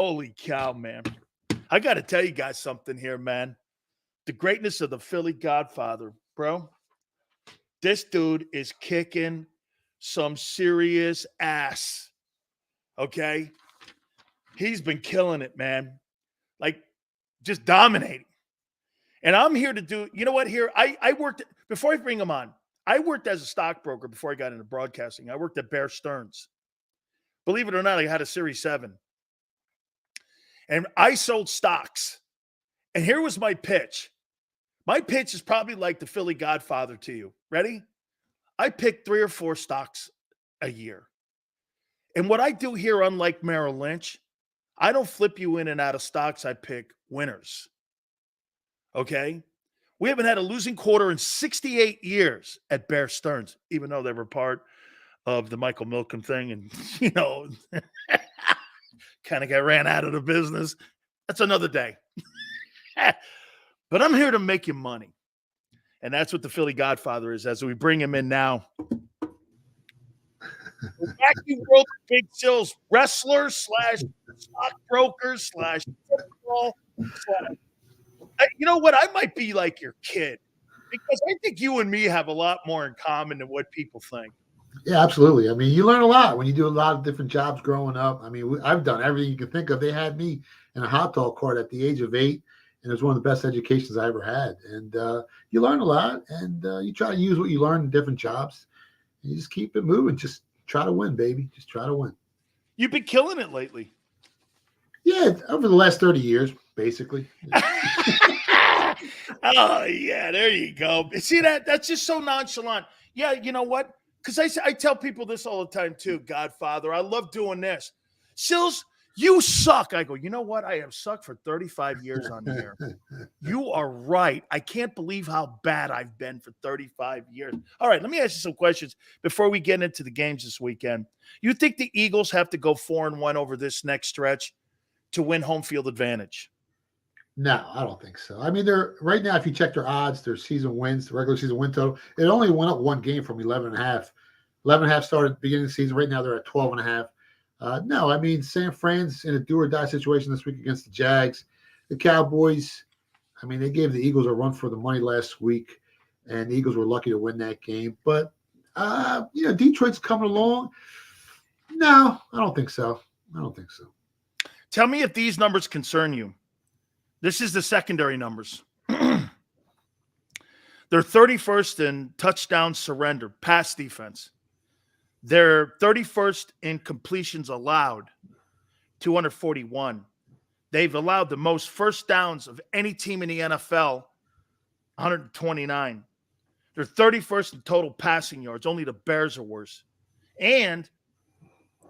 Holy cow, man. I got to tell you guys something here, man. The greatness of the Philly Godfather, bro. This dude is kicking some serious ass. Okay? He's been killing it, man. Like, just dominating. And I'm here to do, you know what, here, I worked, before I bring him on, I worked as a stockbroker before I got into broadcasting. I worked at Bear Stearns. Believe it or not, I had a Series 7. And I sold stocks. And here was my pitch. My pitch is probably like the Philly Godfather to you. Ready? I pick 3 or 4 stocks a year. And what I do here, unlike Merrill Lynch, I don't flip you in and out of stocks. I pick winners. Okay? We haven't had a losing quarter in 68 years at Bear Stearns, even though they were part of the Michael Milken thing and, you know, kind of got ran out of the business. That's another day. But I'm here to make you money. And that's what the Philly Godfather is, as we bring him in now. Wacky World of Big Sills wrestler / stockbroker / football / you know what? I might be like your kid, because I think you and me have a lot more in common than what people think. Yeah, absolutely. I mean, you learn a lot when you do a lot of different jobs growing up. I mean, I've done everything you can think of. They had me in a hot dog cart at the age of 8, and it was one of the best educations I ever had. And you learn a lot, and you try to use what you learn in different jobs. You just keep it moving. Just try to win, baby. Just try to win. You've been killing it lately. Yeah, over the last 30 years, basically. Oh, yeah, there you go. See that? That's just so nonchalant. Yeah, you know what? Because I tell people this all the time too, Godfather. I love doing this. Sills, you suck. I go, you know what? I have sucked for 35 years on here. You are right. I can't believe how bad I've been for 35 years. All right, let me ask you some questions before we get into the games this weekend. You think the Eagles have to go 4-1 over this next stretch to win home field advantage? No, I don't think so. I mean, they're right now, if you check their odds, their season wins, the regular season win total, it only went up 1 game from 11.5. 11.5 started at the beginning of the season. Right now, they're at 12.5. No, I mean, San Fran's in a do-or-die situation this week against the Jags. The Cowboys, I mean, they gave the Eagles a run for the money last week, and the Eagles were lucky to win that game. But, you know, Detroit's coming along. No, I don't think so. I don't think so. Tell me if these numbers concern you. This is the secondary numbers. They're 31st in touchdown surrender, pass defense. They're 31st in completions allowed, 241. They've allowed the most first downs of any team in the NFL, 129. They're 31st in total passing yards. Only the Bears are worse. And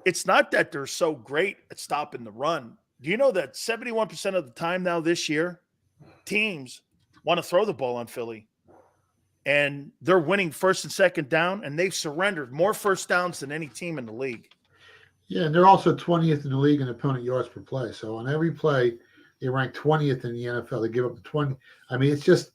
it's not that they're so great at stopping the run. Do you know that 71% of the time now this year, teams want to throw the ball on Philly? And they're winning first and second down, and they've surrendered more first downs than any team in the league. Yeah, and they're also 20th in the league in opponent yards per play. So on every play, they rank 20th in the NFL. They give up the 20. I mean, it's just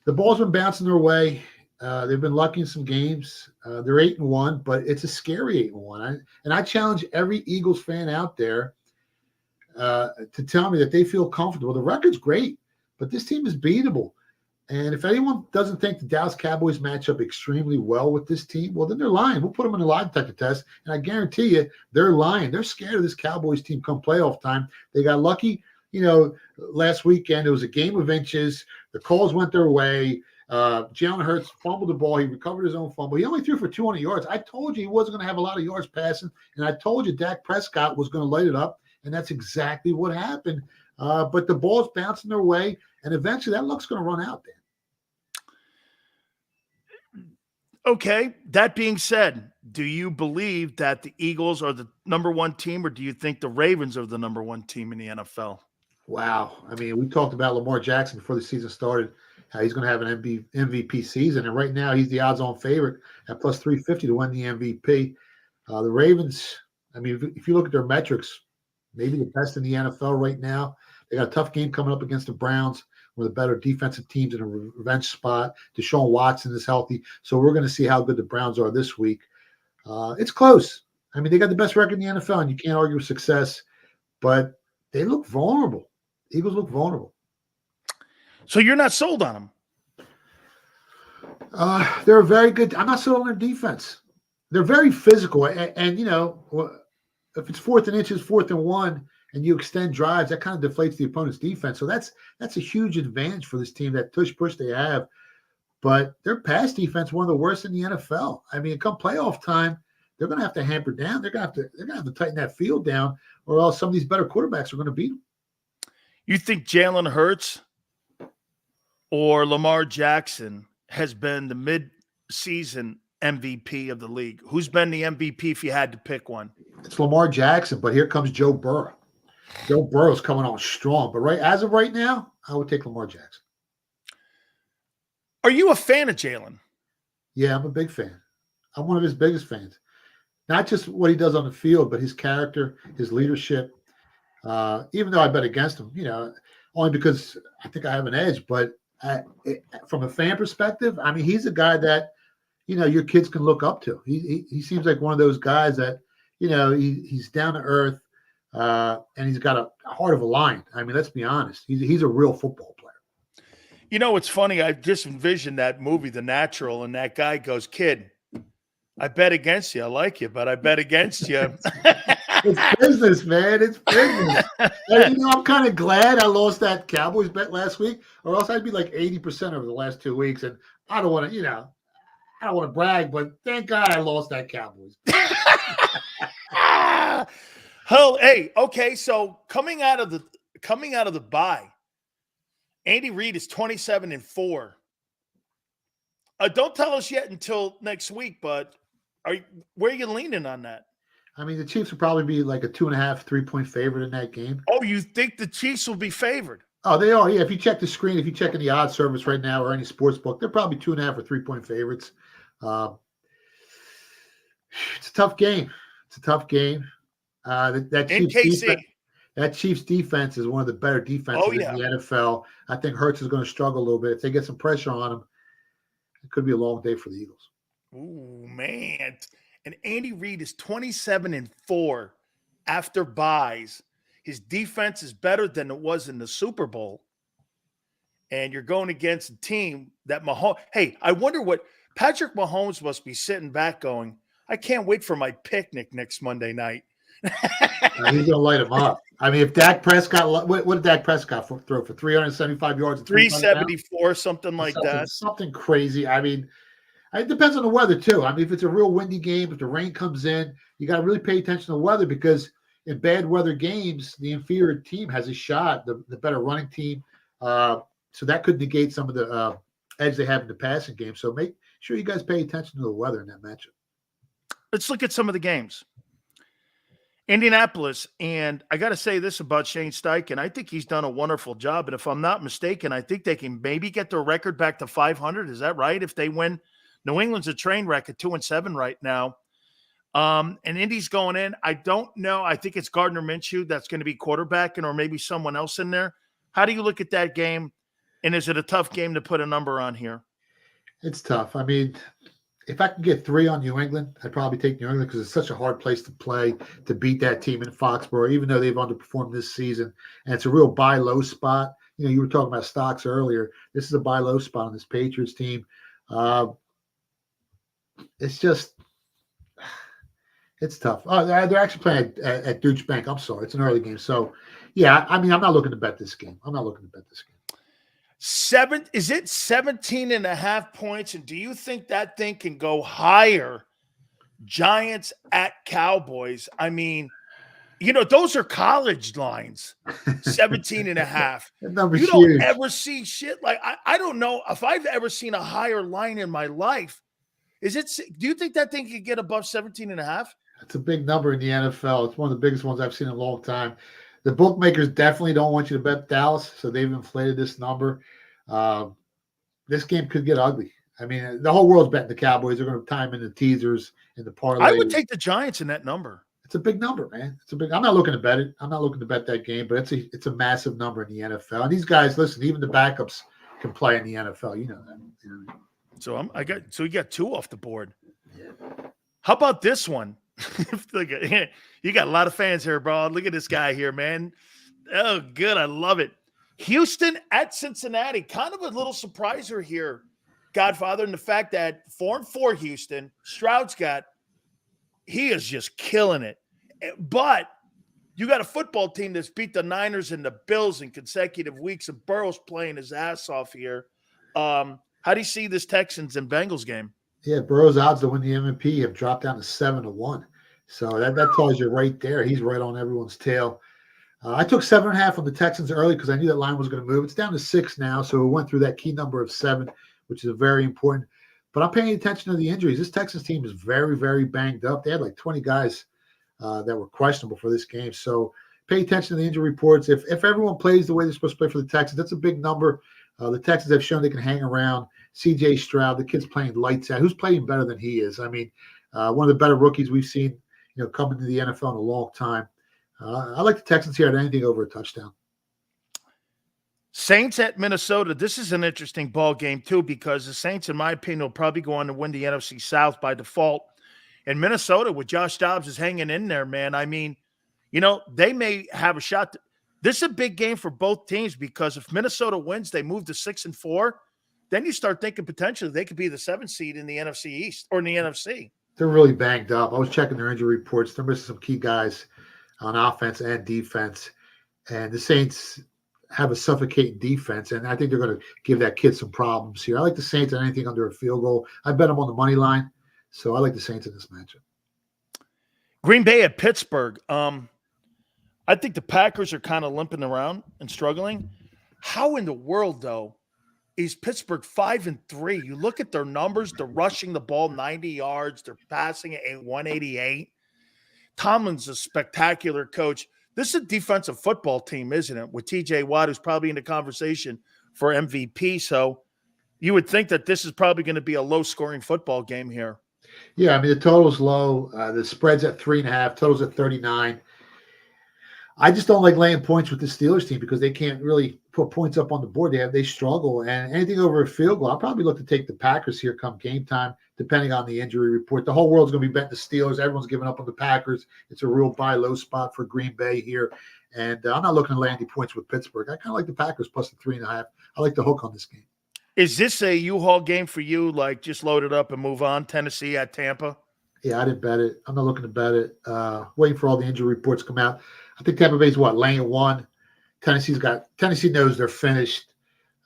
the ball's been bouncing their way. They've been lucky in some games. They're 8-1, but it's a scary 8-1. And I challenge every Eagles fan out there to tell me that they feel comfortable. The record's great, but this team is beatable. And if anyone doesn't think the Dallas Cowboys match up extremely well with this team, well, then they're lying. We'll put them in a lie detector test, and I guarantee you they're lying. They're scared of this Cowboys team come playoff time. They got lucky, you know, last weekend. It was a game of inches. The calls went their way. Jalen Hurts fumbled the ball. He recovered his own fumble. He only threw for 200 yards. I told you he wasn't going to have a lot of yards passing, and I told you Dak Prescott was going to light it up. And that's exactly what happened. But the ball's bouncing their way, and eventually that luck's going to run out, Dan. Okay. That being said, do you believe that the Eagles are the number 1 team, or do you think the Ravens are the number 1 team in the NFL? Wow. I mean, we talked about Lamar Jackson before the season started, how he's going to have an MVP season. And right now he's the odds-on favorite at plus 350 to win the MVP. The Ravens, I mean, if you look at their metrics, maybe the best in the NFL right now. They got a tough game coming up against the Browns, one of the better defensive teams in a revenge spot. Deshaun Watson is healthy. So we're going to see how good the Browns are this week. It's close. I mean, they got the best record in the NFL, and you can't argue with success. but they look vulnerable. Eagles look vulnerable. So you're not sold on them? They're a very good. I'm not sold on their defense. They're very physical, and you know, if it's 4th and inches, 4th and 1, and you extend drives, that kind of deflates the opponent's defense. So that's a huge advantage for this team. That tush push they have, but their pass defense one of the worst in the NFL. I mean, come playoff time, they're going to have to hamper down. They're going to have to tighten that field down, or else some of these better quarterbacks are going to beat them. You think Jalen Hurts or Lamar Jackson has been the mid-season MVP of the league? Who's been the MVP if you had to pick one? It's Lamar Jackson, but here comes Joe Burrow. Joe Burrow's coming on strong, but as of right now, I would take Lamar Jackson. Are you a fan of Jalen? Yeah, I'm a big fan. I'm one of his biggest fans. Not just what he does on the field, but his character, his leadership. Even though I bet against him, you know, only because I think I have an edge. But from a fan perspective, I mean, he's a guy that, you know, your kids can look up to. He seems like one of those guys that, you know, he's down to earth, and he's got a heart of a lion. I mean, let's be honest. He's a real football player. You know, it's funny. I just envisioned that movie, The Natural, and that guy goes, "Kid, I bet against you. I like you, but I bet against you." It's business, man. It's business. And, you know, I'm kind of glad I lost that Cowboys bet last week, or else I'd be like 80% over the last 2 weeks. And I don't want to, you know, I don't want to brag, but thank God I lost that Cowboys. Hell, hey, okay. So coming out of the bye, Andy Reid is 27-4. Don't tell us yet until next week, but where are you leaning on that? I mean, the Chiefs will probably be like a 2.5, 3-point favorite in that game. Oh, you think the Chiefs will be favored? Oh, they are. Yeah, if you check the screen, if you check in the odds service right now or any sports book, they're probably 2.5 or 3-point favorites. It's a tough game. It's a tough game. That Chiefs defense is one of the better defenses in the NFL. I think Hurts is going to struggle a little bit. If they get some pressure on him, it could be a long day for the Eagles. Ooh, man. And Andy Reid is 27-4 after buys. His defense is better than it was in the Super Bowl. And you're going against a team that Mahomes. Hey, I wonder what Patrick Mahomes must be sitting back going, I can't wait for my picnic next Monday night. He's going to light him up. I mean, if Dak Prescott, what did Dak Prescott throw for 375 yards? 374, something like that. Something crazy. I mean, it depends on the weather, too. I mean, if it's a real windy game, if the rain comes in, you got to really pay attention to the weather because in bad weather games, the inferior team has a shot, the better running team. So that could negate some of the edge they have in the passing game. So make sure you guys pay attention to the weather in that matchup. Let's look at some of the games. Indianapolis, and I got to say this about Shane Steichen. I think he's done a wonderful job. And if I'm not mistaken, I think they can maybe get their record back to 500. Is that right? If they win, New England's a train wreck at 2-7 right now. And Indy's going in. I don't know. I think it's Gardner Minshew that's going to be quarterbacking or maybe someone else in there. How do you look at that game? And is it a tough game to put a number on here? It's tough. I mean, if I could get 3 on New England, I'd probably take New England because it's such a hard place to play to beat that team in Foxborough, even though they've underperformed this season. And it's a real buy low spot. You know, you were talking about stocks earlier. This is a buy low spot on this Patriots team. It's just, it's tough. Oh, they're actually playing at Deutsche Bank. I'm sorry. It's an early game. So, yeah, I mean, I'm not looking to bet this game. Is it 17.5 points? And do you think that thing can go higher? Giants at Cowboys. I mean, you know, those are college lines. 17.5. You don't huge. ever see shit like I don't know if I've ever seen a higher line in my life. Do you think that thing could get above 17.5? It's a big number in the NFL. It's one of the biggest ones I've seen in a long time. The bookmakers definitely don't want you to bet Dallas, so they've inflated this number. This game could get ugly. I mean, the whole world's betting the Cowboys. They're going to time in the teasers and the parlays. I would take the Giants in that number. It's a big number, man. I'm not looking to bet it. I'm not looking to bet that game, but it's a massive number in the NFL. And these guys, listen, even the backups can play in the NFL. You know that. You know. So you got 2 off the board. Yeah. How about this one? Look at you got a lot of fans here, bro. Look at this guy here, man. Oh, good. I love it. Houston at Cincinnati. Kind of a little surpriser here, Godfather, in the fact that 4-4 Houston, he is just killing it. But you got a football team that's beat the Niners and the Bills in consecutive weeks, and Burrow's playing his ass off here. How do you see this Texans and Bengals game? Yeah, Burrow's odds to win the MVP have dropped down to 7-1. So that tells you right there. He's right on everyone's tail. I took 7.5 on the Texans early because I knew that line was going to move. It's down to 6 now, so it went through that key number of 7, which is very important. But I'm paying attention to the injuries. This Texans team is very, very banged up. They had like 20 guys that were questionable for this game. So pay attention to the injury reports. If everyone plays the way they're supposed to play for the Texans, that's a big number. The Texans have shown they can hang around. C.J. Stroud, the kid's playing lights out. Who's playing better than he is? I mean, one of the better rookies we've seen, coming to the NFL in a long time. I like the Texans here at anything over a touchdown. Saints at Minnesota. This is an interesting ball game too, because the Saints, in my opinion, will probably go on to win the NFC South by default. And Minnesota, with Josh Dobbs, is hanging in there, man. I mean, they may have a shot. This is a big game for both teams, because if Minnesota wins, they move to 6-4. Then you start thinking potentially they could be the 7th seed in the NFC East or in the NFC. They're really banged up. I was checking their injury reports. They're missing some key guys on offense and defense. And the Saints have a suffocating defense, and I think they're going to give that kid some problems here. I like the Saints at anything under a field goal. I bet them on the money line, so I like the Saints in this matchup. Green Bay at Pittsburgh. I think the Packers are kind of limping around and struggling. How in the world, though, is Pittsburgh 5-3? You look at their numbers. They're rushing the ball 90 yards. They're passing it at 188. Tomlin's a spectacular coach. This is a defensive football team, isn't it? With TJ Watt, who's probably in the conversation for MVP. So you would think that this is probably going to be a low-scoring football game here. Yeah, I mean, the total's low. The spread's at 3.5. Total's at 39. I just don't like laying points with the Steelers team because they can't really put points up on the board. They struggle, and anything over a field goal, I'll probably look to take the Packers here come game time, depending on the injury report. The whole world's going to be betting the Steelers. Everyone's giving up on the Packers. It's a real buy low spot for Green Bay here, and I'm not looking to lay any points with Pittsburgh. I kind of like the Packers plus the 3.5. I like the hook on this game. Is this a U-Haul game for you? Like just load it up and move on? Tennessee at Tampa? Yeah, I didn't bet it. I'm not looking to bet it. Waiting for all the injury reports to come out. I think Tampa Bay's laying 1. Tennessee knows they're finished.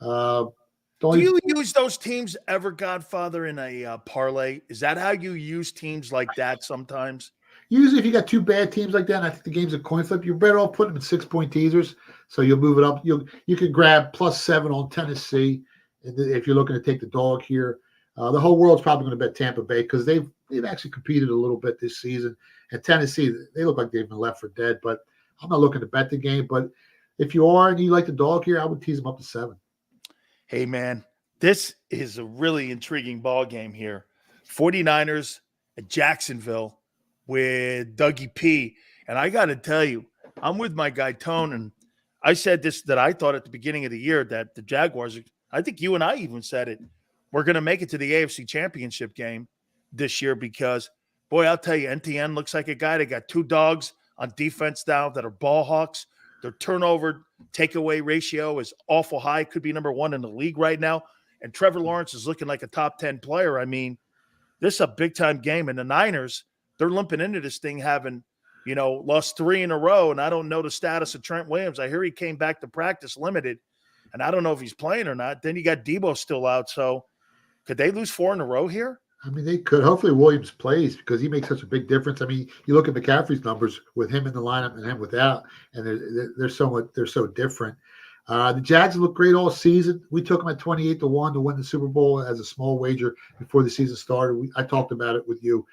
Do you use those teams ever, Godfather, in a parlay? Is that how you use teams like that sometimes? Usually, if you got two bad teams like that, and I think the game's a coin flip, you're better off putting them in 6-point teasers. So you'll move it up. You can grab +7 on Tennessee, and if you're looking to take the dog here. The whole world's probably going to bet Tampa Bay because they've actually competed a little bit this season. And Tennessee, they look like they've been left for dead. But I'm not looking to bet the game. But if you are and you like the dog here, I would tease them up to 7. Hey, man, this is a really intriguing ball game here. 49ers at Jacksonville with Dougie P. And I got to tell you, I'm with my guy Tone, and I said this, that I thought at the beginning of the year that the Jaguars, I think you and I even said it, we're going to make it to the AFC Championship game this year because, boy, I'll tell you, NTN looks like a guy that got 2 dogs on defense now that are ball hawks. Their turnover takeaway ratio is awful high, could be number 1 in the league right now. And Trevor Lawrence is looking like a top 10 player. I mean, this is a big-time game. And the Niners, they're limping into this thing having, lost 3 in a row. And I don't know the status of Trent Williams. I hear he came back to practice limited, and I don't know if he's playing or not. Then you got Debo still out. So could they lose 4 in a row here? I mean, they could. Hopefully Williams plays because he makes such a big difference. I mean, you look at McCaffrey's numbers with him in the lineup and him without, and they're so different. The Jags look great all season. We took them at 28-1 to win the Super Bowl as a small wager before the season started. I talked about it with you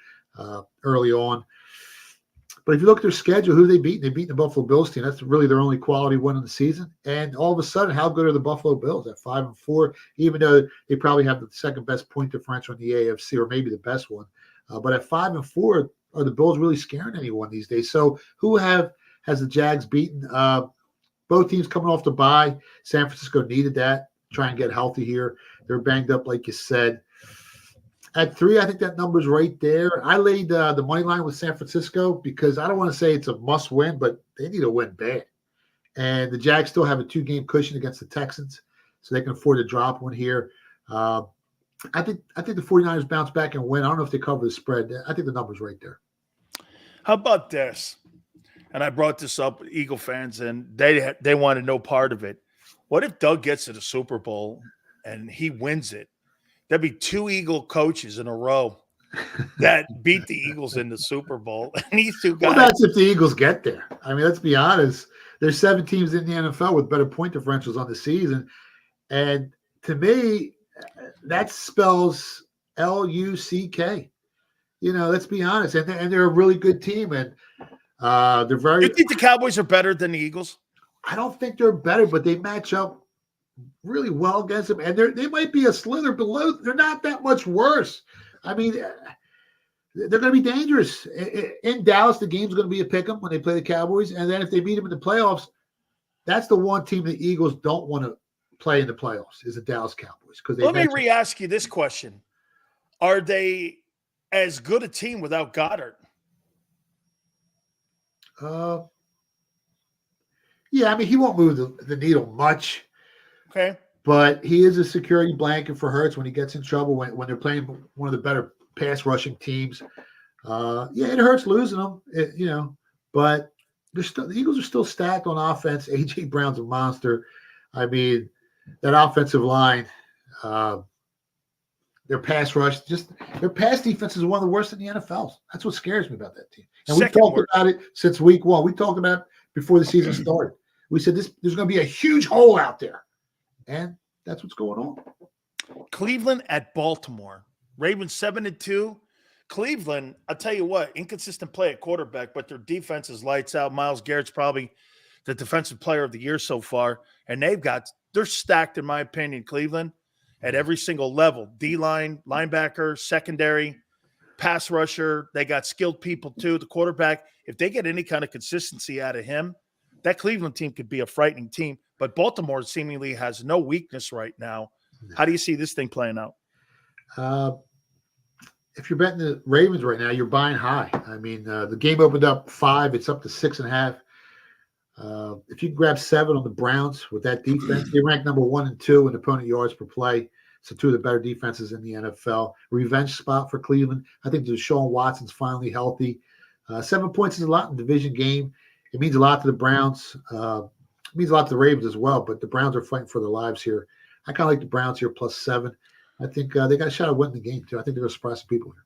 early on. But if you look at their schedule, who they beat? They beat the Buffalo Bills team. That's really their only quality win of the season. And all of a sudden, how good are the Buffalo Bills at 5-4? Even though they probably have the second best point differential in the AFC, or maybe the best one. But at 5-4, are the Bills really scaring anyone these days? So who has the Jags beaten? Both teams coming off the bye. San Francisco needed that. Try and get healthy here. They're banged up, like you said. At 3, I think that number's right there. I laid the money line with San Francisco because I don't want to say it's a must win, but they need to win bad. And the Jags still have a 2-game cushion against the Texans, so they can afford to drop one here. I think the 49ers bounce back and win. I don't know if they cover the spread. I think the number's right there. How about this? And I brought this up with Eagle fans, and they wanted no part of it. What if Doug gets to the Super Bowl and he wins it? There'd be 2 Eagle coaches in a row that beat the Eagles in the Super Bowl. And these 2 guys. Well, that's if the Eagles get there. I mean, let's be honest. There's 7 teams in the NFL with better point differentials on the season. And to me, that spells Luck. Let's be honest. And they're a really good team. And they're very. You think the Cowboys are better than the Eagles? I don't think they're better, but they match up really well against them. And they might be a slither below. They're not that much worse. I mean, they're going to be dangerous. In Dallas, the game's going to be a pick 'em when they play the Cowboys. And then if they beat them in the playoffs, that's the one team the Eagles don't want to play in the playoffs is the Dallas Cowboys. Let me re-ask you this question. Are they as good a team without Goddard? Yeah, I mean, he won't move the needle much. Okay. But he is a security blanket for Hurts when he gets in trouble, when they're playing one of the better pass rushing teams. It hurts losing them, but the Eagles are still stacked on offense. A.J. Brown's a monster. I mean, that offensive line, their pass rush, their pass defense is one of the worst in the NFL. That's what scares me about that team. And we talked about it since week 1. We talked about it before the season started. We said there's going to be a huge hole out there. And that's what's going on. Cleveland at Baltimore. Ravens 7-2. Cleveland, I'll tell you what, inconsistent play at quarterback, but their defense is lights out. Myles Garrett's probably the defensive player of the year so far. And they're stacked, in my opinion, Cleveland, at every single level. D-line, linebacker, secondary, pass rusher. They got skilled people too. The quarterback, if they get any kind of consistency out of him, that Cleveland team could be a frightening team. But Baltimore seemingly has no weakness right now. How do you see this thing playing out? If you're betting the Ravens right now, you're buying high. I mean, the game opened up 5. It's up to 6.5. If you can grab 7 on the Browns with that defense, they rank number 1 and 2 in opponent yards per play. So 2 of the better defenses in the NFL. Revenge spot for Cleveland. I think Deshaun Watson's finally healthy. 7 points is a lot in the division game. It means a lot to the Browns. It means a lot to the Ravens as well, but the Browns are fighting for their lives here. I kind of like the Browns here plus 7. I think they got a shot at winning the game, too. I think they're going to surprise some people here.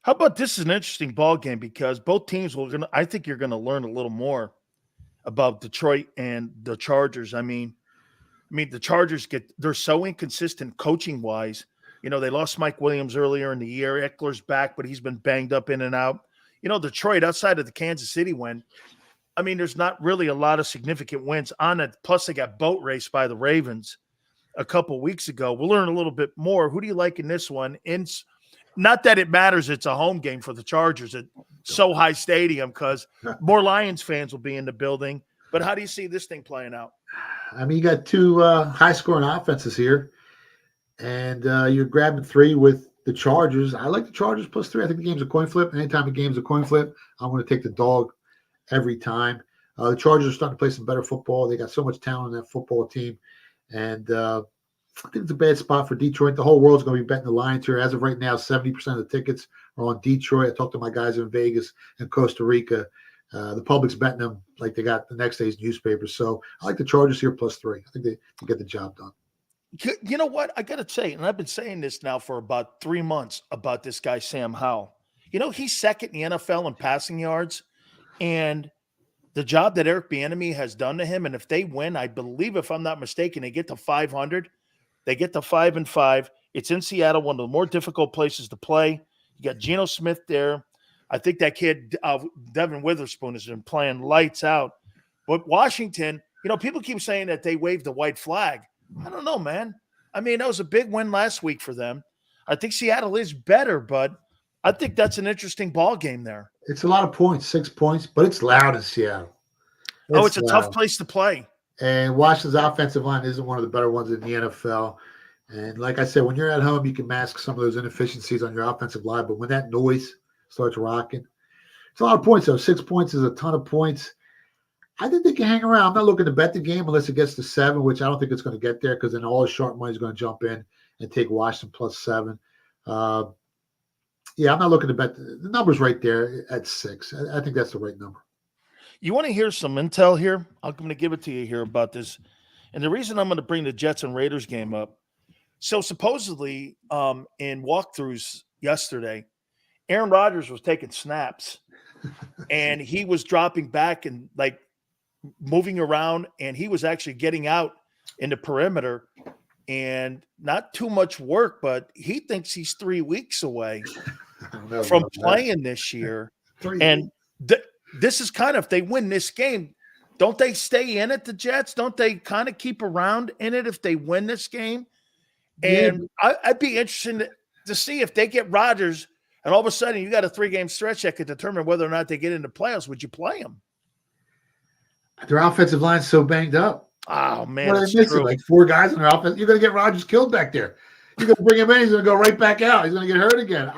How about this is an interesting ball game because both teams I think you're going to learn a little more about Detroit and the Chargers. I mean, the Chargers they're so inconsistent coaching wise. They lost Mike Williams earlier in the year. Eckler's back, but he's been banged up in and out. Detroit, outside of the Kansas City win, there's not really a lot of significant wins on it. Plus, they got boat raced by the Ravens a couple weeks ago. We'll learn a little bit more. Who do you like in this one? Not that it matters. It's a home game for the Chargers at SoHi Stadium because more Lions fans will be in the building. But how do you see this thing playing out? You got 2 high-scoring offenses here, and you're grabbing 3 with the Chargers. I like the Chargers plus 3. I think the game's a coin flip. Anytime a game's a coin flip, I'm going to take the dog every time. The Chargers are starting to play some better football. They got so much talent in that football team. And I think it's a bad spot for Detroit. The whole world's going to be betting the Lions here. As of right now, 70% of the tickets are on Detroit. I talked to my guys in Vegas and Costa Rica. The public's betting them like they got the next day's newspapers. So I like the Chargers here plus 3. I think they get the job done. You know what? I got to say, and I've been saying this now for about 3 months about this guy, Sam Howell. He's second in the NFL in passing yards. And the job that Eric Bieniemy has done to him, and if they win, I believe, if I'm not mistaken, they get to 500. They get to 5-5. It's in Seattle, one of the more difficult places to play. You got Geno Smith there. I think that kid, Devin Witherspoon, has been playing lights out. But Washington, people keep saying that they waved the white flag. I don't know, man. That was a big win last week for them. I think Seattle is better, but I think that's an interesting ball game there. It's a lot of points, 6 points, but it's loud in Seattle. It's a tough place to play. And Washington's offensive line isn't one of the better ones in the NFL. And like I said, when you're at home, you can mask some of those inefficiencies on your offensive line. But when that noise starts rocking, it's a lot of points, though. 6 points is a ton of points. I think they can hang around. I'm not looking to bet the game unless it gets to 7, which I don't think it's going to get there because then all the sharp money is going to jump in and take Washington plus 7. Yeah, I'm not looking to bet. The number's right there at 6. I think that's the right number. You want to hear some intel here? I'm going to give it to you here about this. And the reason I'm going to bring the Jets and Raiders game up, so supposedly in walkthroughs yesterday, Aaron Rodgers was taking snaps and he was dropping back and like moving around, and he was actually getting out in the perimeter, and not too much work, but he thinks he's 3 weeks away from playing this year. And this is kind of, if they win this game, don't they stay in it, the Jets? Don't they kind of keep around in it if they win this game? And I'd be interested to see if they get Rodgers and all of a sudden you got a 3-game stretch that could determine whether or not they get into playoffs. Would you play them? Their offensive line's so banged up. Oh, man. What are they missing? Like 4 guys on their offense. You're going to get Rodgers killed back there. You're going to bring him in. He's going to go right back out. He's going to get hurt again.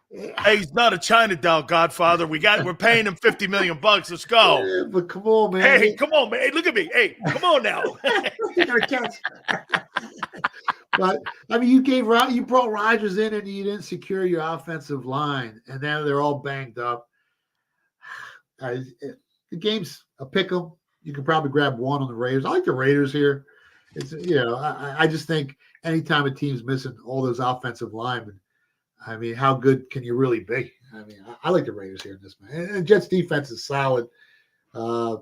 Hey, he's not a China doll, Godfather. We're paying him $50 million. Let's go. Yeah, but come on, man. Hey, come on, man. Hey, look at me. Hey, come on now. You got to catch. But I mean, you brought Rodgers in and you didn't secure your offensive line, and now they're all banged up. The game's a pick 'em. You can probably grab one on the Raiders. I like the Raiders here. It's I just think anytime a team's missing all those offensive linemen, I mean, how good can you really be? I mean, I like the Raiders here in this man. And Jets defense is solid. I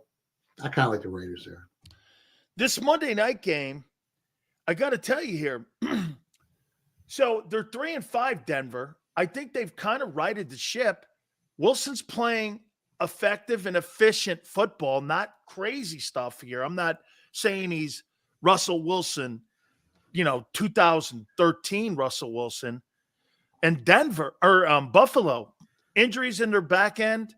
kind of like the Raiders there. This Monday night game, I got to tell you here. So they're 3-5, Denver. I think they've kind of righted the ship. Wilson's playing effective and efficient football, not crazy stuff here. I'm not saying he's Russell Wilson, 2013 Russell Wilson. And Buffalo, injuries in their back end.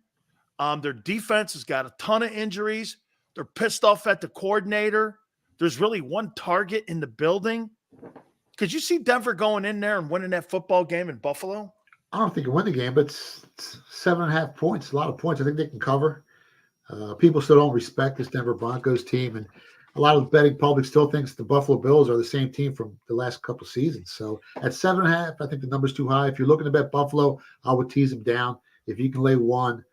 Their defense has got a ton of injuries. They're pissed off at the coordinator. There's really one target in the building. Could you see Denver going in there and winning that football game in Buffalo? I don't think you win the game, but it's 7.5 points. A lot of points. I think they can cover. People still don't respect this Denver Broncos team, and a lot of the betting public still thinks the Buffalo Bills are the same team from the last couple seasons. So at 7.5, I think the number's too high. If you're looking to bet Buffalo, I would tease them down. If you can lay 1,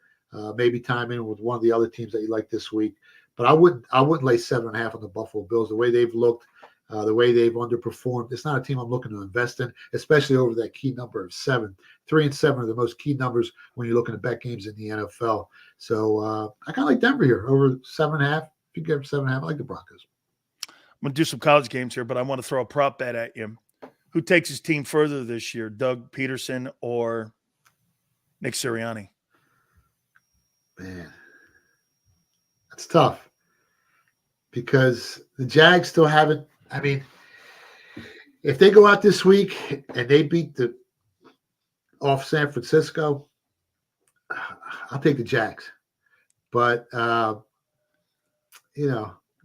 maybe time in with one of the other teams that you like this week. But I wouldn't lay 7.5 on the Buffalo Bills. The way they've looked, the way they've underperformed, it's not a team I'm looking to invest in, especially over that key number of 7. 3 and 7 are the most key numbers when you're looking at bet games in the NFL. So I kind of like Denver here over 7.5. If you get 7.5, I like the Broncos. I'm going to do some college games here, but I want to throw a prop bet at you. Who takes his team further this year, Doug Peterson or Nick Sirianni? Man, that's tough because the Jags still haven't. I mean, if they go out this week and they beat off San Francisco, I'll take the Jags. But the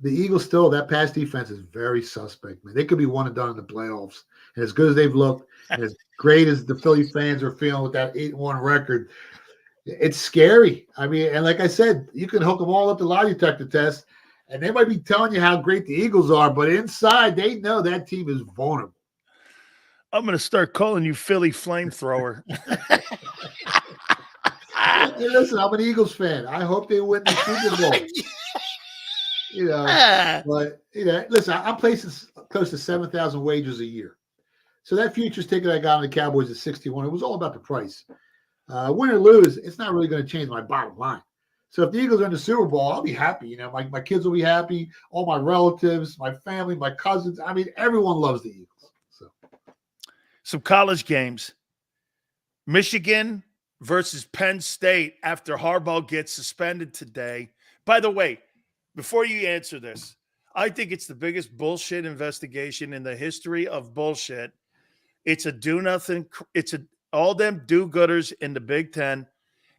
Eagles still, that pass defense is very suspect, man. They could be one and done in the playoffs. And as good as they've looked, and as great as the Philly fans are feeling with that 8-1 record, it's scary. I mean, and like I said, you can hook them all up to lie detector tests, and they might be telling you how great the Eagles are, but inside they know that team is vulnerable. I'm going to start calling you Philly Flamethrower. Hey, listen, I'm an Eagles fan. I hope they win the Super Bowl. But listen, I'm placing close to 7,000 wagers a year. So that futures ticket I got on the Cowboys at 61, it was all about the price. Win or lose, it's not really going to change my bottom line. So if the Eagles are in the Super Bowl, I'll be happy. My kids will be happy. All my relatives, my family, my cousins. I mean, everyone loves the Eagles. So, some college games. Michigan versus Penn State after Harbaugh gets suspended today. By the way, before you answer this, I think it's the biggest bullshit investigation in the history of bullshit. It's a do-nothing. It's all them do-gooders in the Big Ten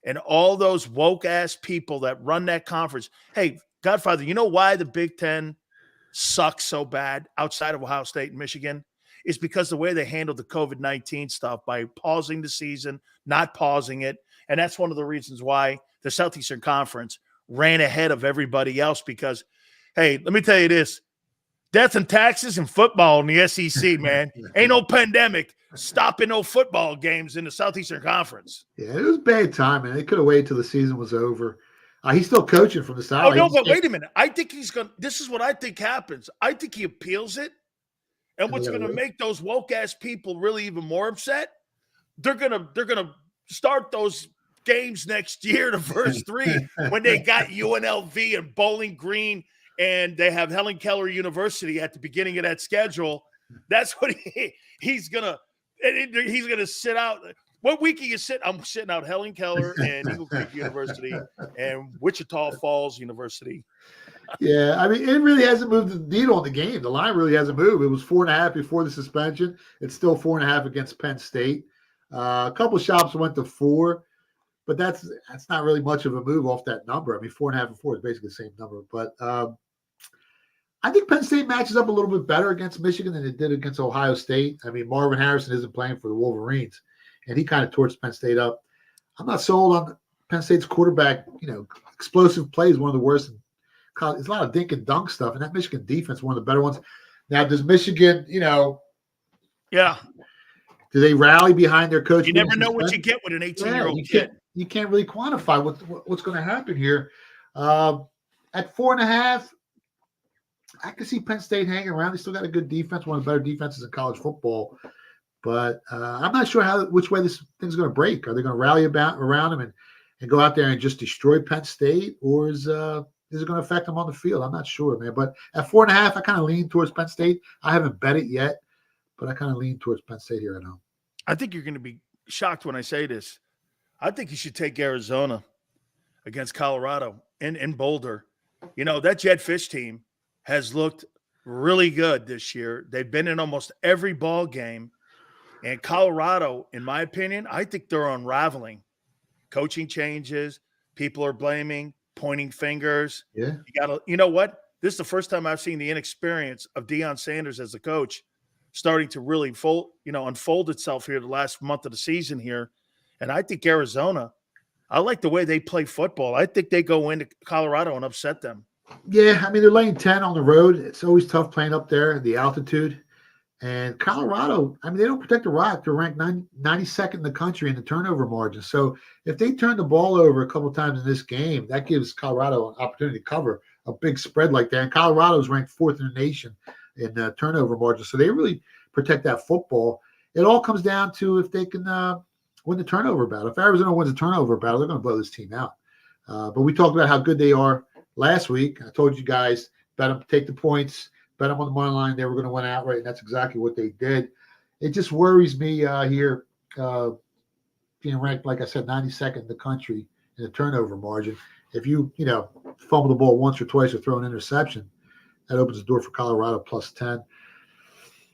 and all those woke-ass people that run that conference. Hey, Godfather, you know why the Big Ten sucks so bad outside of Ohio State and Michigan is because the way they handled the COVID-19 stuff by pausing the season, not pausing it. And that's one of the reasons why the Southeastern Conference ran ahead of everybody else because, hey, let me tell you this. Death and taxes and football in the SEC, man. Ain't no pandemic stopping no football games in the Southeastern Conference. Yeah, it was bad timing. They could have waited till the season was over. He's still coaching from the side. Oh, no, but wait a minute. I think he's going to – this is what I think happens. I think he appeals it. And what's going to make those woke-ass people really even more upset, they're gonna start those games next year, the first three, when they got UNLV and Bowling Green – and they have Helen Keller University at the beginning of that schedule. That's what he's gonna sit out. What week are you sit? I'm sitting out Helen Keller and Eagle Creek University and Wichita Falls University. Yeah, I mean, it really hasn't moved the needle in the game. The line really hasn't moved. It was 4.5 before the suspension. It's still 4.5 against Penn State. A couple of shops went to 4, but that's not really much of a move off that number. I mean, 4.5 and 4 is basically the same number, but. I think Penn State matches up a little bit better against Michigan than it did against Ohio State. I mean, Marvin Harrison isn't playing for the Wolverines, and he kind of torched Penn State up. I'm not sold on Penn State's quarterback. Explosive plays, one of the worst in college. It's a lot of dink and dunk stuff, and that Michigan defense, one of the better ones. Now, does Michigan, yeah, do they rally behind their coach? You never know what you get with an 18-year-old kid. You can't really quantify what's going to happen here. At 4.5. I can see Penn State hanging around. They still got a good defense, one of the better defenses in college football. But I'm not sure which way this thing's going to break. Are they going to rally around them and go out there and just destroy Penn State, or is it going to affect them on the field? I'm not sure, man. But at 4.5, I kind of lean towards Penn State. I haven't bet it yet, but I kind of lean towards Penn State here. I know. I think you're going to be shocked when I say this. I think you should take Arizona against Colorado in Boulder. That Jed Fish team has looked really good this year. They've been in almost every ball game. And Colorado, in my opinion, I think they're unraveling. Coaching changes, people are blaming, pointing fingers. Yeah. You know what? This is the first time I've seen the inexperience of Deion Sanders as a coach starting to really unfold itself here the last month of the season here. And I think Arizona, I like the way they play football. I think they go into Colorado and upset them. Yeah, I mean, they're laying 10 on the road. It's always tough playing up there, the altitude. And Colorado, I mean, they don't protect the rock. They're ranked 92nd in the country in the turnover margin. So if they turn the ball over a couple of times in this game, that gives Colorado an opportunity to cover a big spread like that. And Colorado is ranked 4th in the nation in the turnover margin. So they really protect that football. It all comes down to if they can win the turnover battle. If Arizona wins the turnover battle, they're going to blow this team out. But we talked about how good they are last week. I told you guys, bet them, take the points, bet them on the money line. They were going to win outright, and that's exactly what they did. It just worries me here being ranked, like I said, 92nd in the country in the turnover margin. If you fumble the ball once or twice or throw an interception, that opens the door for Colorado plus 10.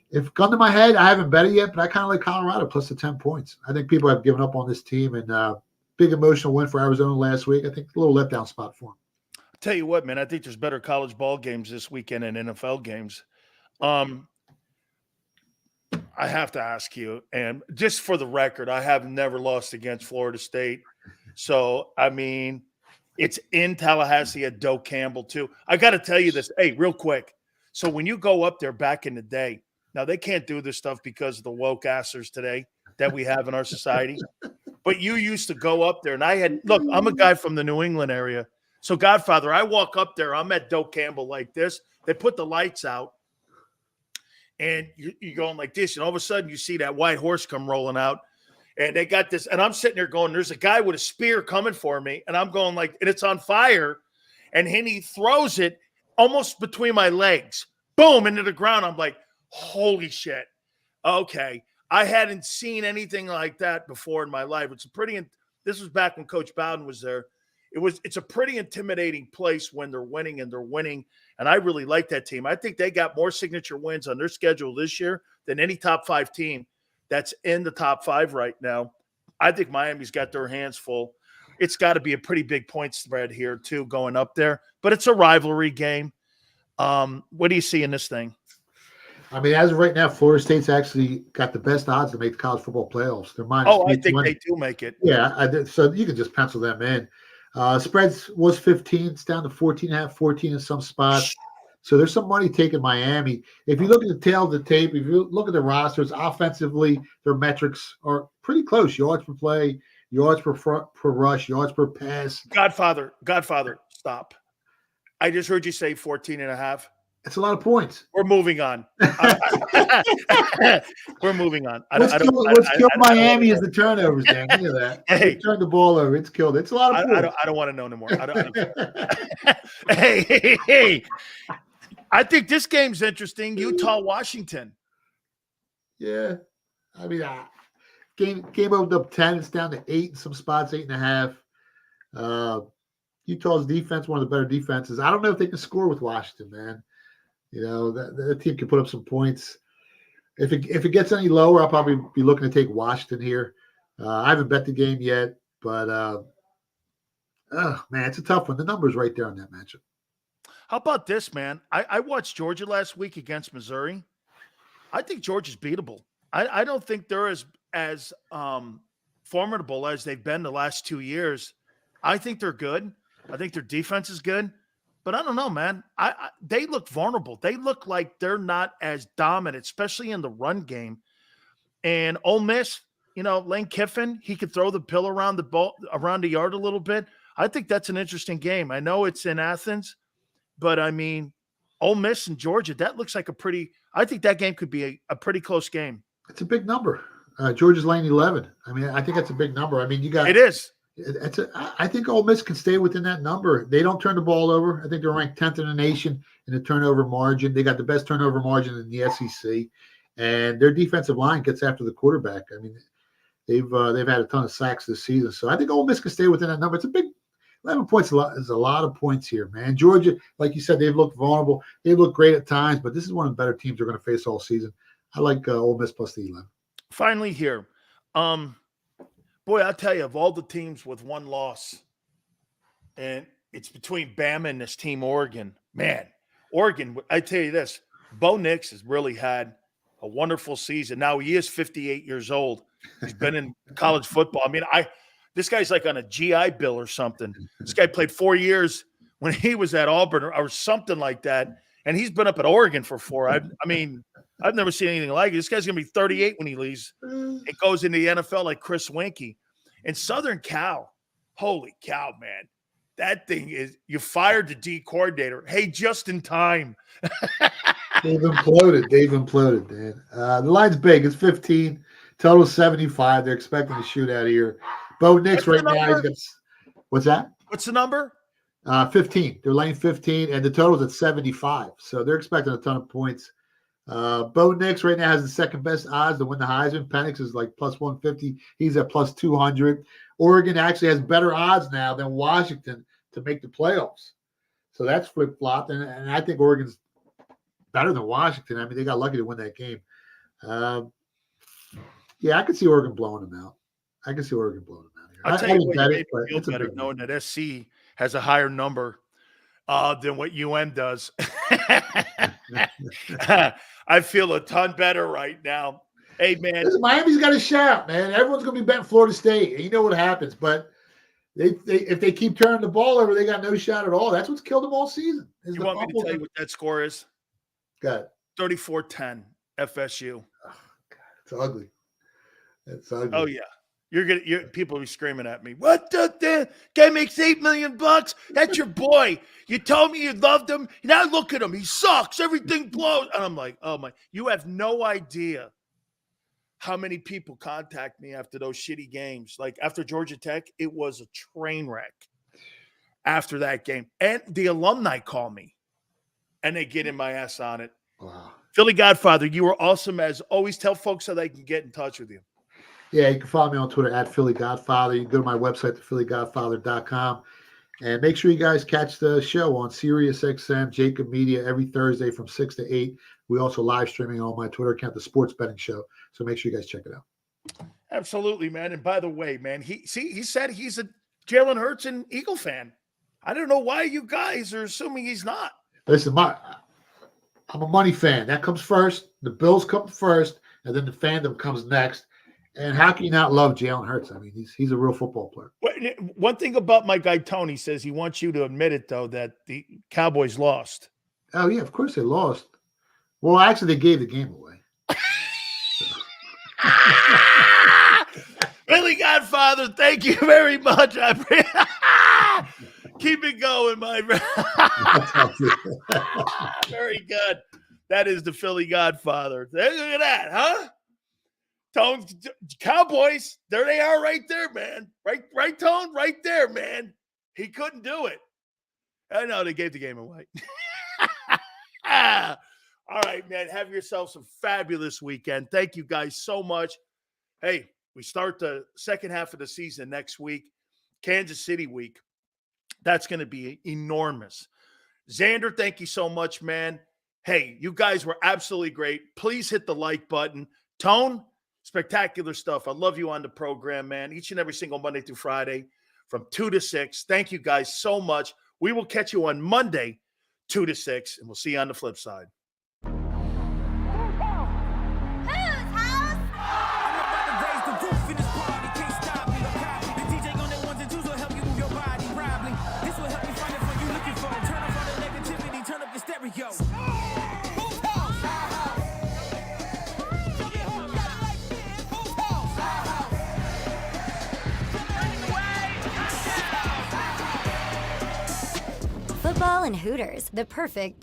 If gun to my head, I haven't bet it yet, but I kind of like Colorado plus the 10 points. I think people have given up on this team, and big emotional win for Arizona last week. I think a little letdown spot for them. Tell you what, man, I think there's better college ball games this weekend than NFL games. I have to ask you, and just for the record, I have never lost against Florida State. So, I mean, it's in Tallahassee at Doak Campbell, too. I got to tell you this. Hey, real quick. So when you go up there back in the day, now they can't do this stuff because of the woke assers today that we have in our society. But you used to go up there, and I'm a guy from the New England area. So, Godfather, I walk up there. I'm at Doak Campbell like this. They put the lights out, and you're going like this. And all of a sudden, you see that white horse come rolling out, and they got this. And I'm sitting there going, there's a guy with a spear coming for me. And I'm going like, and it's on fire. And he throws it almost between my legs. Boom, into the ground. I'm like, holy shit. Okay. I hadn't seen anything like that before in my life. This was back when Coach Bowden was there. It's a pretty intimidating place when they're winning, and I really like that team. I think they got more signature wins on their schedule this year than any top 5 team that's in the top 5 right now. I think Miami's got their hands full. It's got to be a pretty big point spread here too going up there, but it's a rivalry game. What do you see in this thing? I mean, as of right now, Florida State's actually got the best odds to make the college football playoffs. They're minus Oh, I think 320. they do make it. Yeah, I did. So you can just pencil them in. Spreads was 15. It's down to 14.5, 14 in some spots. So there's some money taking Miami. If you look at the tail of the tape, if you look at the rosters, offensively, their metrics are pretty close. Yards per play, yards per rush, yards per pass. Godfather, stop. I just heard you say 14.5. It's a lot of points. We're moving on. We're moving on. What's killed Miami is the turnovers, Dan. Look at that. Hey, they turned the ball over. It's killed. It's a lot of points. I don't want to know no more. Hey. I think this game's interesting. Utah, Washington. Yeah. I mean, game opened up 10. It's down to 8 in some spots, 8.5. Utah's defense, one of the better defenses. I don't know if they can score with Washington, man. You know, that team can put up some points. If it gets any lower, I'll probably be looking to take Washington here. I haven't bet the game yet, but man, it's a tough one. The number's right there on that matchup. How about this, man? I watched Georgia last week against Missouri. I think Georgia's beatable. I don't think they're as formidable as they've been the last 2 years. I think they're good. I think their defense is good. But I don't know, man. They look vulnerable. They look like they're not as dominant, especially in the run game. And Ole Miss, you know, Lane Kiffin, he could throw the pill around the yard a little bit. I think that's an interesting game. I know it's in Athens, but I mean, Ole Miss and Georgia, that looks like I think that game could be a pretty close game. It's a big number. Georgia's laying 11. I mean, I think that's a big number. I mean, it is. I think Ole Miss can stay within that number. They don't turn the ball over. I think they're ranked 10th in the nation in the turnover margin. They got the best turnover margin in the SEC, and their defensive line gets after the quarterback. I mean, they've had a ton of sacks this season, so I think Ole Miss can stay within that number. It's a big 11 points. Is a lot of points here, man. Georgia, like you said, they've looked vulnerable. They look great at times, but this is one of the better teams they're going to face all season. I like Ole Miss plus the 11. Finally, here. Boy, I'll tell you, of all the teams with one loss, and it's between Bama and this team, Oregon. Man, Oregon, I tell you this, Bo Nix has really had a wonderful season. Now, he is 58 years old. He's been in college football. I mean, this guy's like on a GI Bill or something. This guy played 4 years when he was at Auburn or something like that, and he's been up at Oregon for 4. I mean, I've never seen anything like it. This guy's going to be 38 when he leaves. It goes into the NFL like Chris Winkie. And Southern Cal, holy cow, man. That thing is – you fired the D coordinator. Hey, just in time. They've imploded, man. The line's big. It's 15. Total 75. They're expecting a shootout here. Bo Nix right now, he's got – what's that? What's the number? 15. They're laying 15, and the total's at 75. So they're expecting a ton of points. Bo Nix right now has the second best odds to win the Heisman. Penix is like plus 150. He's at plus 200. Oregon actually has better odds now than Washington to make the playoffs. So that's flip-flopped, and I think Oregon's better than Washington. I mean, they got lucky to win that game. Yeah, I could see Oregon blowing them out. Here. I'll tell you what, you made me feel better knowing that SC has a higher number than what UN does. I feel a ton better right now. Hey, man. Listen, Miami's got a shout, man. Everyone's going to be betting Florida State. And you know what happens. But if they keep turning the ball over, they got no shot at all. That's what's killed them all season. You want me to tell you what that score is? Got it. 34-10 FSU. Oh, God, it's ugly. It's ugly. Oh, yeah. People will be screaming at me. What the guy makes $8 million? That's your boy. You told me you loved him. Now look at him. He sucks. Everything blows. And I'm like, oh my, you have no idea how many people contact me after those shitty games. Like after Georgia Tech, it was a train wreck after that game. And the alumni call me and they get in my ass on it. Wow. Philly Godfather, you were awesome as always. Tell folks how they can get in touch with you. Yeah, you can follow me on Twitter at Philly Godfather. You can go to my website, phillygodfather.com. And make sure you guys catch the show on Sirius XM, JAKIB Media, every Thursday from 6 to 8. We also live streaming on my Twitter account, the Sports Betting Show. So make sure you guys check it out. Absolutely, man. And by the way, man, he said he's a Jalen Hurts and Eagle fan. I don't know why you guys are assuming he's not. Listen, I'm a money fan. That comes first. The Bills come first, and then the fandom comes next. And how can you not love Jalen Hurts? I mean, he's a real football player. One thing about my guy Tony says he wants you to admit it, though, that the Cowboys lost. Oh, yeah, of course they lost. Well, actually, they gave the game away. Really, Godfather, thank you very much. Keep it going, my very good. That is the Philly Godfather. Look at that, huh? Tone, Cowboys, there they are right there, man. Right, Tone? Right there, man. He couldn't do it. I know they gave the game away. All right, man. Have yourselves a fabulous weekend. Thank you guys so much. Hey, we start the second half of the season next week, Kansas City week. That's going to be enormous. Xander, thank you so much, man. Hey, you guys were absolutely great. Please hit the like button. Tone, spectacular stuff. I love you on the program, man. Each and every single Monday through Friday from 2 to 6. Thank you guys so much. We will catch you on Monday, 2 to 6, and we'll see you on the flip side. Football and Hooters, the perfect